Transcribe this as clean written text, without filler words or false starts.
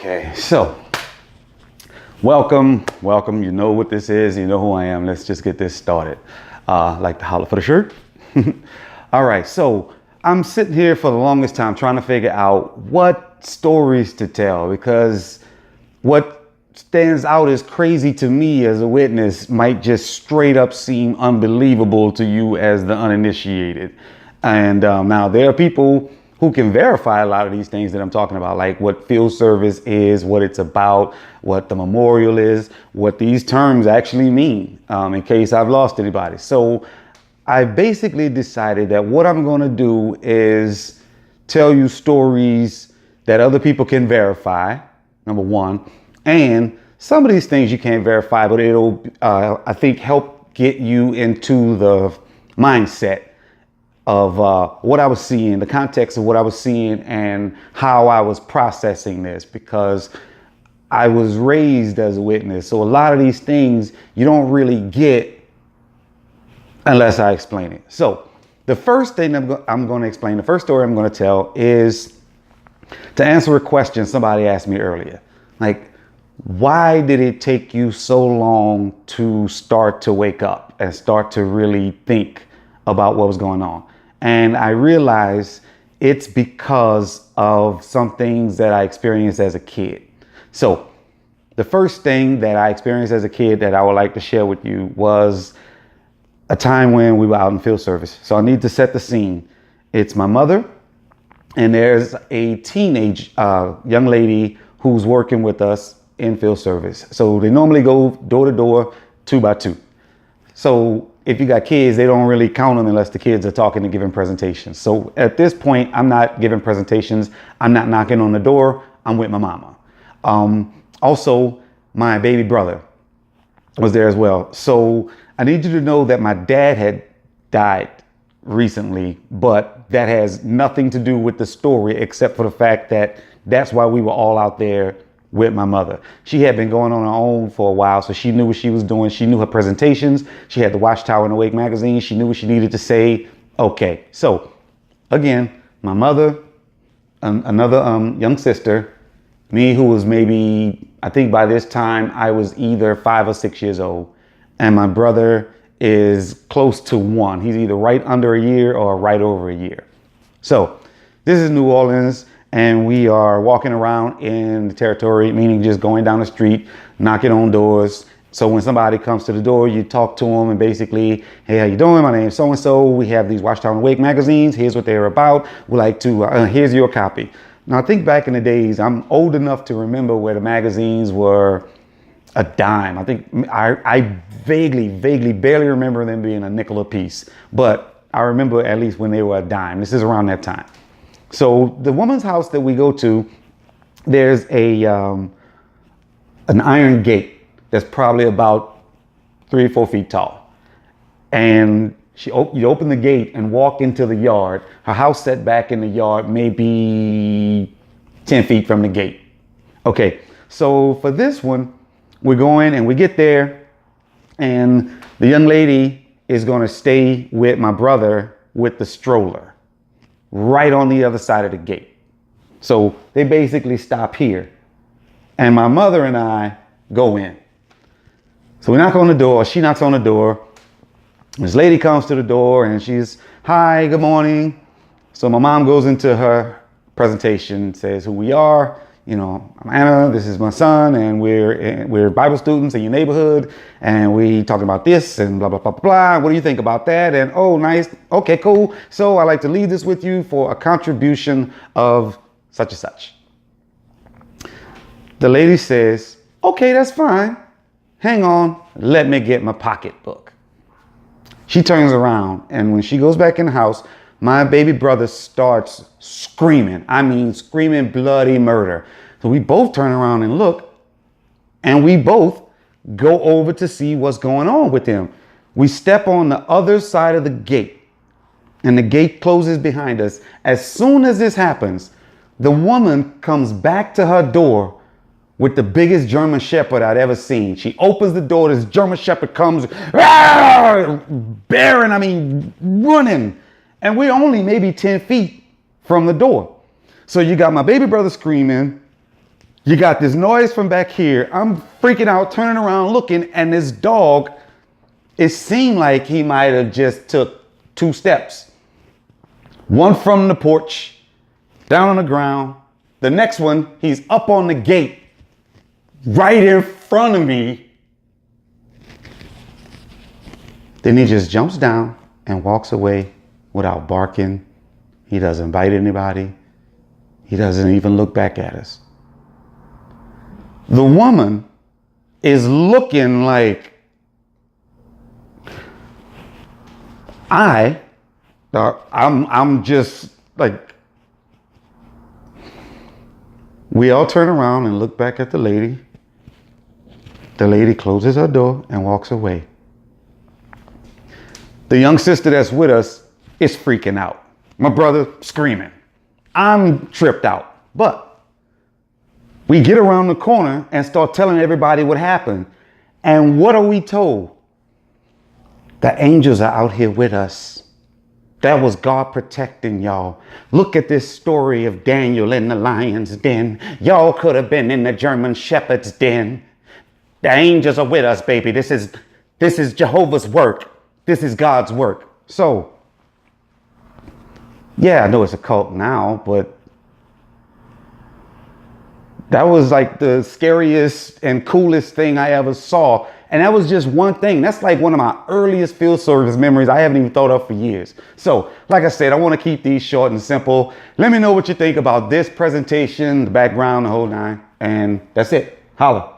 Okay, so welcome. You know what this is. You know who I am. Let's just get this started. Like to holler for the shirt. All right, so I'm sitting here for the longest time trying to figure out what stories to tell, because what stands out as crazy to me as a witness might just straight up seem unbelievable to you as the uninitiated. And now there are people who can verify a lot of these things that I'm talking about, like what field service is, what it's about, what the memorial is, what these terms actually mean, in case I've lost anybody. So I basically decided that what I'm going to do is tell you stories that other people can verify, number one, and some of these things you can't verify, but it'll, I think, help get you into the mindset of what I was seeing, the context of what I was seeing and how I was processing this, because I was raised as a witness. So a lot of these things you don't really get unless I explain it. So the first thing I'm going to explain, the first story I'm going to tell is to answer a question somebody asked me earlier. Like, why did it take you so long to start to wake up and start to really think about what was going on? And I realized it's because of some things that I experienced as a kid. So the first thing that I experienced as a kid that I would like to share with you was a time when we were out in field service. So I need to set the scene. It's my mother, and there's a teenage young lady who's working with us in field service. So they normally go door to door, 2 by 2. So if you got kids, they don't really count them unless the kids are talking and giving presentations. So at this point, I'm not giving presentations. I'm not knocking on the door. I'm with my mama. Also, my baby brother was there as well. So I need you to know that my dad had died recently, but that has nothing to do with the story, except for the fact that that's why we were all out there with my mother. She had been going on her own for a while, so she knew what she was doing. She knew her presentations. She had the Watchtower and Awake magazine. She knew what she needed to say. Okay, so again, my mother, another young sister, me who was maybe, I think by this time I was either 5 or 6 years old, and my brother is close to 1. He's either right under a year or right over a year. So this is New Orleans, and we are walking around in the territory, meaning just going down the street, knocking on doors. So when somebody comes to the door, you talk to them and basically, hey, how you doing? My name is so-and-so. We have these Watchtower and Awake magazines. Here's what they're about. We'd like to, here's your copy. Now, I think back in the days, I'm old enough to remember where the magazines were a dime. I think I vaguely, barely remember them being a nickel a piece, but I remember at least when they were a dime. This is around that time. So the woman's house that we go to, there's an iron gate that's probably about 3 or 4 feet tall. And you open the gate and walk into the yard. Her house set back in the yard, maybe 10 feet from the gate. Okay, so for this one, we go in and we get there, and the young lady is going to stay with my brother with the stroller right on the other side of the gate. So they basically stop here, and my mother and I go in. So we knock on the door. She knocks on the door. This lady comes to the door and she's, hi, good morning. So my mom goes into her presentation, says who we are. You know, I'm Anna, this is my son, and we're Bible students in your neighborhood, and we talking about this and blah, blah, blah, blah. What do you think about that? And oh, nice. Okay, cool. So I like to leave this with you for a contribution of such and such. The lady says, okay, that's fine. Hang on, let me get my pocketbook. She turns around, and when she goes back in the house, my baby brother starts screaming. I mean, screaming bloody murder. So we both turn around and look, and we both go over to see what's going on with him. We step on the other side of the gate, and the gate closes behind us. As soon as this happens, the woman comes back to her door with the biggest German Shepherd I'd ever seen. She opens the door, this German Shepherd comes, bearing, running. And we're only maybe 10 feet from the door. So you got my baby brother screaming, You got this noise from back here. I'm freaking out, turning around, looking, and this dog, it seemed like he might have just took 2 steps. One from the porch, down on the ground. The next one, he's up on the gate, right in front of me. Then he just jumps down and walks away without barking. He doesn't bite anybody. He doesn't even look back at us. The woman is looking like I'm just like, we all turn around and look back at the lady. The lady closes her door and walks away. The young sister that's with us is freaking out. My brother screaming. I'm tripped out. But we get around the corner and start telling everybody what happened. And what are we told? The angels are out here with us. That was God protecting y'all. Look at this story of Daniel in the lion's den. Y'all could have been in the German shepherd's den. The angels are with us, baby. This is Jehovah's work. This is God's work. So, yeah, I know it's a cult now, but that was like the scariest and coolest thing I ever saw. And that was just one thing. That's like one of my earliest field service memories I haven't even thought of for years. So, like I said, I want to keep these short and simple. Let me know what you think about this presentation, the background, the whole nine. And that's it. Holla.